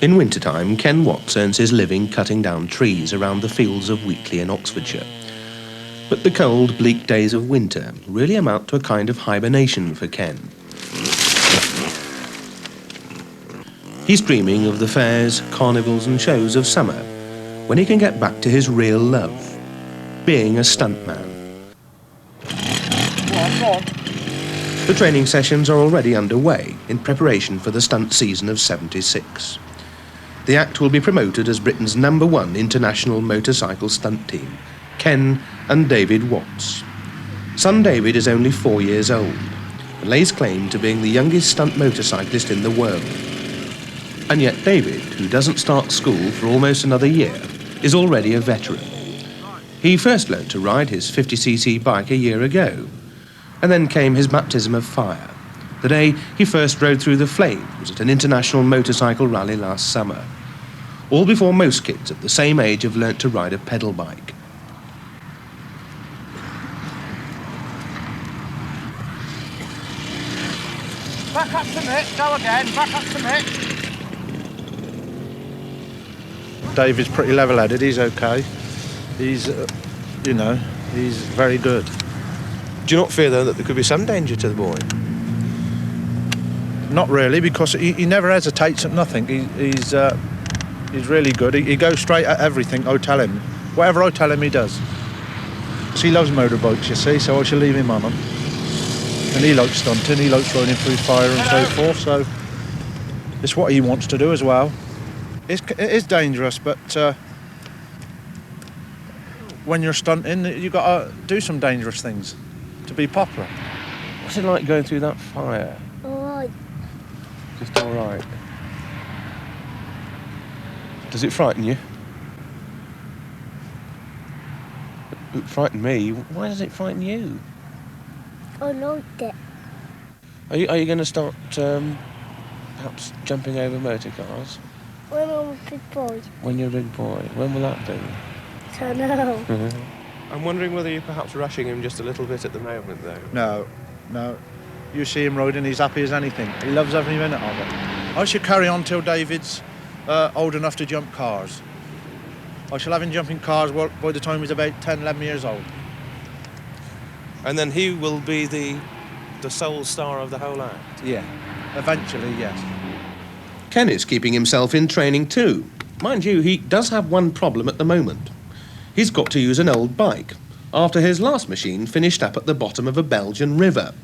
In wintertime, Ken Watts earns his living cutting down trees around the fields of Wheatley in Oxfordshire. But the cold, bleak days of winter really amount to a kind of hibernation for Ken. He's dreaming of the fairs, carnivals and shows of summer, when he can get back to his real love, being a stuntman. Go on. The training sessions are already underway in preparation for the stunt season of '76. The act will be promoted as Britain's #1 international motorcycle stunt team, Ken and David Watts. Son David is only 4 years old and lays claim to being the youngest stunt motorcyclist in the world. And yet David, who doesn't start school for almost another year, is already a veteran. He first learned to ride his 50cc bike a year ago, and then came his baptism of fire, the day he first rode through the flames at an international motorcycle rally last summer, all before most kids at the same age have learnt to ride a pedal bike. Back up to mitt, go again, back up to mitt. David's pretty level-headed, he's okay. He's, he's very good. Do you not fear, though, that there could be some danger to the boy? Not really, because he never hesitates at nothing. He's really good. He goes straight at everything I tell him. Whatever I tell him, he does. So he loves motorbikes, you see, so I shall leave him on them. And he likes stunting, he likes riding through fire and so forth, so it's what he wants to do as well. It is dangerous, but when you're stunting, you've got to do some dangerous things to be popular. What's it like going through that fire? All right. Just all right. Does it frighten you? It frightened me. Why does it frighten you? I like it. Are you going to start perhaps jumping over motor cars? When I'm a big boy. When you're a big boy. When will that be? I don't know. I'm wondering whether you're perhaps rushing him just a little bit at the moment, though. No. You see him riding, he's happy as anything. He loves every minute of it. I should carry on till David's old enough to jump cars. I shall have him jumping cars by the time he's about 10, 11 years old. And then he will be the sole star of the whole act? Yeah, eventually, yes. Ken is keeping himself in training too. Mind you, he does have one problem at the moment. He's got to use an old bike after his last machine finished up at the bottom of a Belgian river.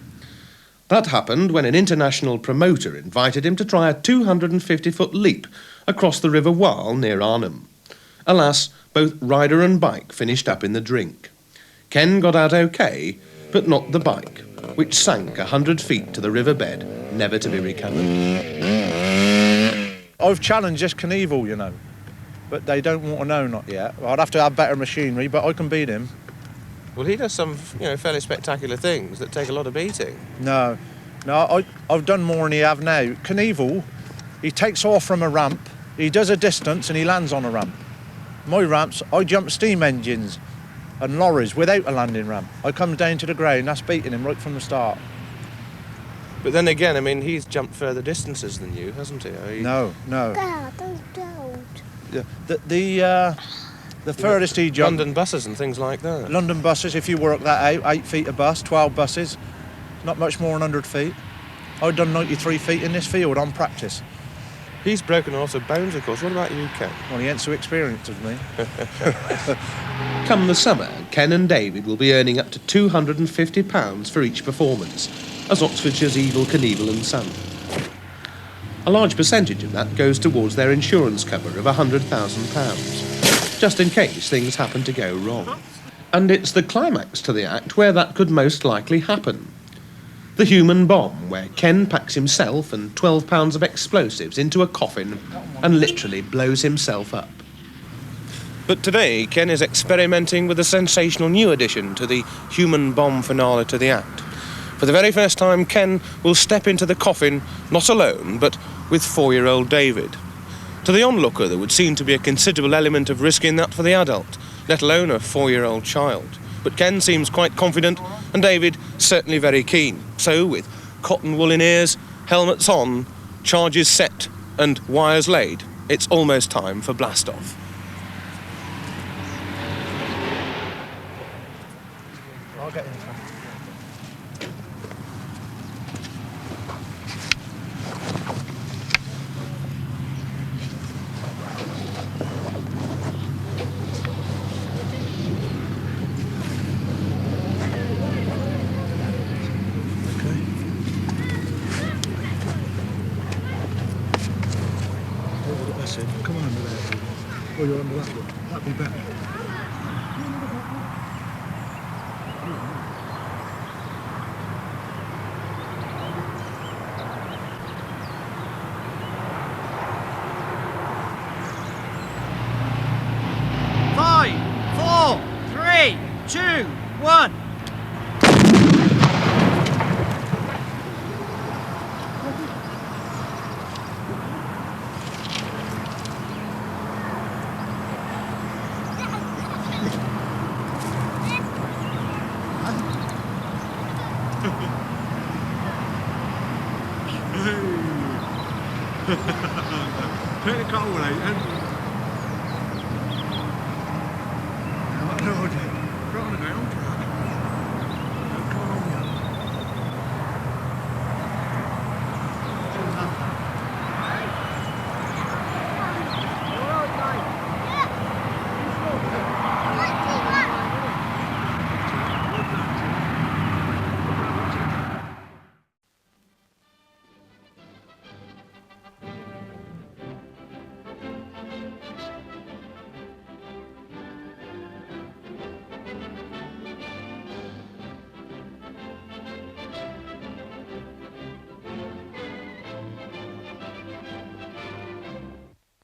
That happened when an international promoter invited him to try a 250-foot leap across the River Waal near Arnhem. Alas, both rider and bike finished up in the drink. Ken got out okay, but not the bike, which sank 100 feet to the riverbed, never to be recovered. I've challenged this Knievel, but they don't want to know, not yet. I'd have to have better machinery, but I can beat him. Well, he does some, fairly spectacular things that take a lot of beating. No, I've done more than he have now. Knievel, he takes off from a ramp, he does a distance and he lands on a ramp. My ramps, I jump steam engines and lorries without a landing ramp. I come down to the ground, that's beating him right from the start. But then again, he's jumped further distances than you, hasn't he? No. Dad, don't. The furthest he jumped... London buses and things like that. London buses, if you work that out, 8 feet a bus, 12 buses, not much more than 100 feet. I've done 93 feet in this field on practice. He's broken a lot of bones, of course. What about you, Ken? Well, he ain't so experienced as me. Come the summer, Ken and David will be earning up to £250 for each performance as Oxfordshire's Evel Knievel and Son. A large percentage of that goes towards their insurance cover of £100,000, just in case things happen to go wrong. And it's the climax to the act where that could most likely happen. The human bomb, where Ken packs himself and 12 pounds of explosives into a coffin and literally blows himself up. But today, Ken is experimenting with a sensational new addition to the human bomb finale to the act. For the very first time, Ken will step into the coffin, not alone, but with 4-year-old David. To the onlooker, there would seem to be a considerable element of risk in that for the adult, let alone a 4-year-old child. But Ken seems quite confident, and David certainly very keen. So, with cotton wool in ears, helmets on, charges set, and wires laid, It's almost time for blast-off. I'll get in front. Come on under there. Or you're under that one. That'd be better. Five, four, three, two, one. Take the car away and